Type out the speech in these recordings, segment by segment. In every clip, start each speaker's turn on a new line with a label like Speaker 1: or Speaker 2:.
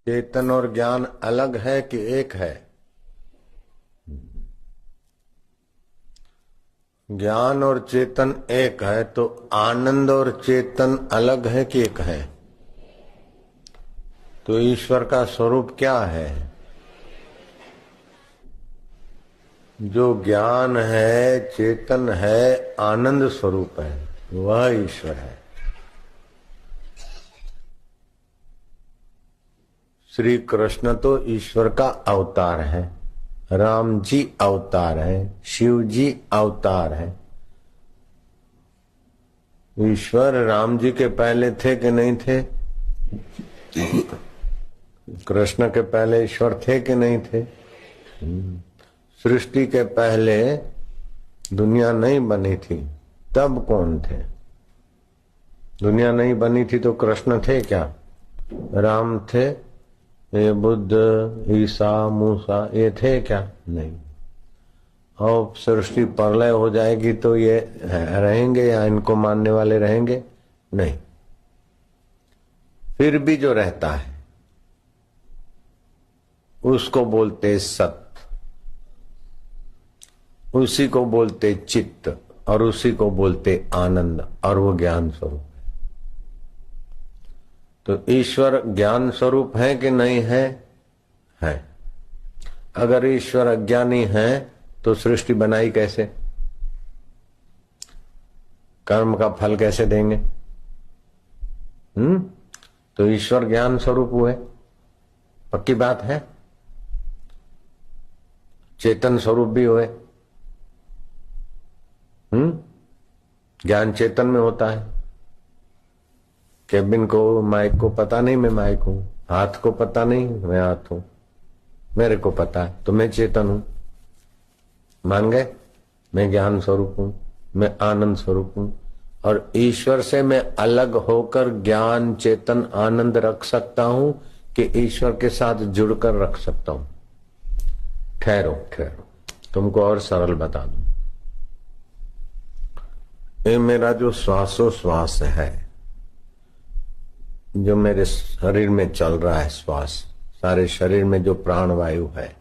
Speaker 1: चेतन और ज्ञान अलग है कि एक है? ज्ञान और चेतन एक है तो आनंद और चेतन अलग है कि एक है? तो ईश्वर का स्वरूप क्या है? जो ज्ञान है, चेतन है, आनंद स्वरूप है, वह ईश्वर है। श्री कृष्ण तो ईश्वर का अवतार है, राम जी अवतार है, शिव जी अवतार है। ईश्वर राम जी के पहले थे कि नहीं थे? कृष्ण के पहले ईश्वर थे कि नहीं थे? सृष्टि के पहले दुनिया नहीं बनी थी, तब कौन थे? दुनिया नहीं बनी थी तो कृष्ण थे क्या? राम थे, ये बुद्ध, ईसा, मूसा, ये थे क्या? नहीं। और सृष्टि प्रलय हो जाएगी तो ये रहेंगे या इनको मानने वाले रहेंगे? नहीं। फिर भी जो रहता है उसको बोलते सत्य, उसी को बोलते चित्त और उसी को बोलते आनंद, और वो ज्ञान स्वरूप है। तो ईश्वर ज्ञान स्वरूप है कि नहीं है? है। अगर ईश्वर अज्ञानी है तो सृष्टि बनाई कैसे? कर्म का फल कैसे देंगे? तो ईश्वर ज्ञान स्वरूप हुए, पक्की बात है। चेतन स्वरूप भी हुए। ज्ञान चेतन में होता है। केबिन को, माइक को पता नहीं मैं माइक हूं, हाथ को पता नहीं मैं हाथ हूं, मेरे को पता है तो मैं चेतन हूं। मान गए? मैं ज्ञान स्वरूप हूं, मैं आनंद स्वरूप हूं। और ईश्वर से मैं अलग होकर ज्ञान, चेतन, आनंद रख सकता हूं कि ईश्वर के साथ जुड़कर रख सकता हूं? ठहरो ठहरो, तुमको और सरल बता दूं। ये मेरा जो श्वासोश्वास है, जो मेरे शरीर में चल रहा है श्वास, सारे शरीर में जो प्राणवायु है,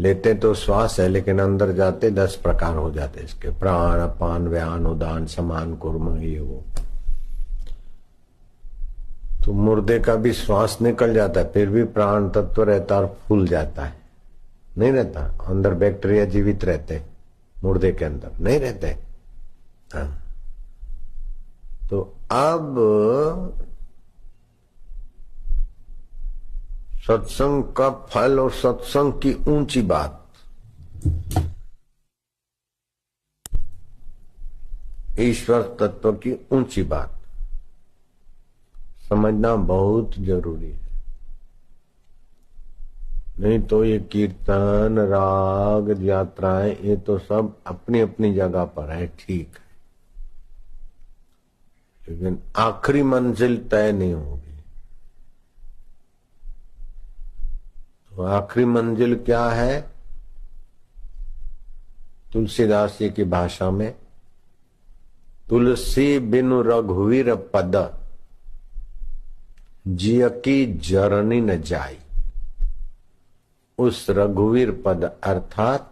Speaker 1: लेते तो श्वास है लेकिन अंदर जाते 10 प्रकार हो जाते इसके, प्राण, अपान, व्यान, उदान, समान, कुर्म, ये वो। तो मुर्दे का भी श्वास निकल जाता है फिर भी प्राण तत्व रहता और फूल जाता है, नहीं रहता। अंदर बैक्टीरिया जीवित रहते, मुर्दे के अंदर नहीं रहते। हाँ। तो अब सत्संग का फल और सत्संग की ऊंची बात, ईश्वर तत्व की ऊंची बात समझना बहुत जरूरी है। नहीं तो ये कीर्तन, राग, यात्राएं, ये तो सब अपनी अपनी जगह पर है, ठीक है, लेकिन आखिरी मंजिल तय नहीं होगी। तो आखिरी मंजिल क्या है? तुलसीदास जी की भाषा में, तुलसी बिनु रघुवीर पद, जिय की जरनी न जाई। उस रघुवीर पद अर्थात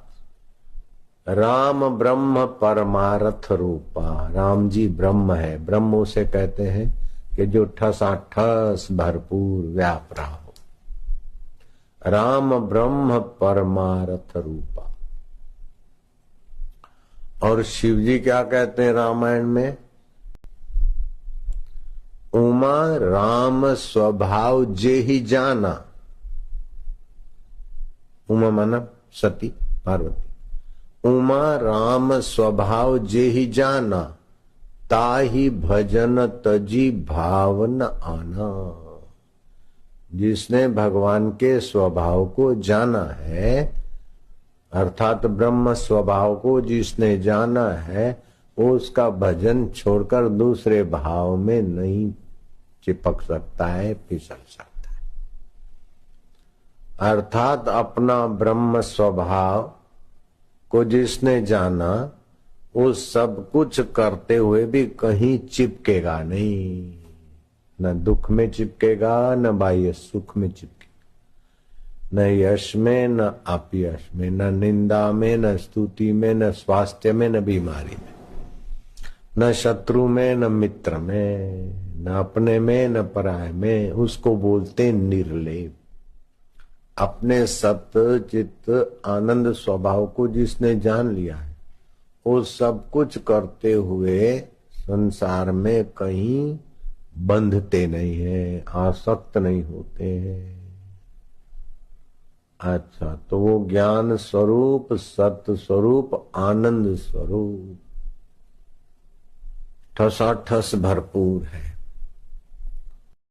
Speaker 1: राम ब्रह्म परमार्थ रूपा। राम जी ब्रह्म है, ब्रह्म उसे कहते हैं कि जो ठसाठस भरपूर व्याप रहा हो। राम ब्रह्म परमार्थ रूपा। और शिव जी क्या कहते हैं रामायण में? उमा राम स्वभाव जे ही जाना। उमा माना सती पार्वती। उमा राम स्वभाव जे ही जाना, ताही भजन तजी भाव न आना। जिसने भगवान के स्वभाव को जाना है, अर्थात ब्रह्म स्वभाव को जिसने जाना है, वो उसका भजन छोड़कर दूसरे भाव में नहीं चिपक सकता है, फिसल सकता है। अर्थात अपना ब्रह्म स्वभाव को जिसने जाना, वो सब कुछ करते हुए भी कहीं चिपकेगा नहीं। न दुख में चिपकेगा, न बाह्य सुख में चिपकेगा, न यश में, न अपयश में, न निंदा में, न स्तुति में, न स्वास्थ्य में, न बीमारी में, न शत्रु में, न मित्र में, न अपने में, न पराये में। उसको बोलते निर्लेप। अपने सत्य चित्त आनंद स्वभाव को जिसने जान लिया है, वो सब कुछ करते हुए संसार में कहीं बंधते नहीं है, आसक्त नहीं होते हैं। अच्छा, तो वो ज्ञान स्वरूप, सत्य स्वरूप, आनंद स्वरूप ठसाठस भरपूर है।